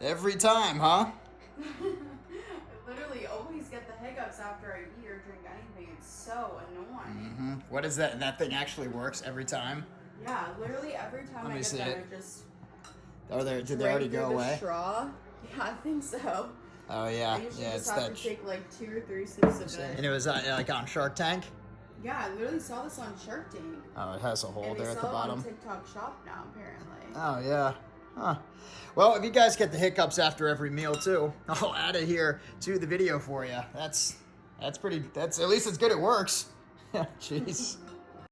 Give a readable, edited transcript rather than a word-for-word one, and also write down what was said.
Every time, huh? I literally always get the hiccups after I eat or drink anything. It's so annoying. What is that? That thing actually works every time? Yeah, literally every time Let I me get see that, it. I just Did they already go away? Straw. Yeah, I think so. Oh yeah, I usually yeah. just It's have that. to take like 2 or 3 sips of it. And it was like on Shark Tank. Yeah, I literally saw this on Shark Tank. Oh, it has a hole And they there at the sell it bottom. on TikTok Shop now, apparently. Oh yeah. Huh. Well, if you guys get the hiccups after every meal too, I'll add it here to the video for you. That's at least it's good. It works. Jeez.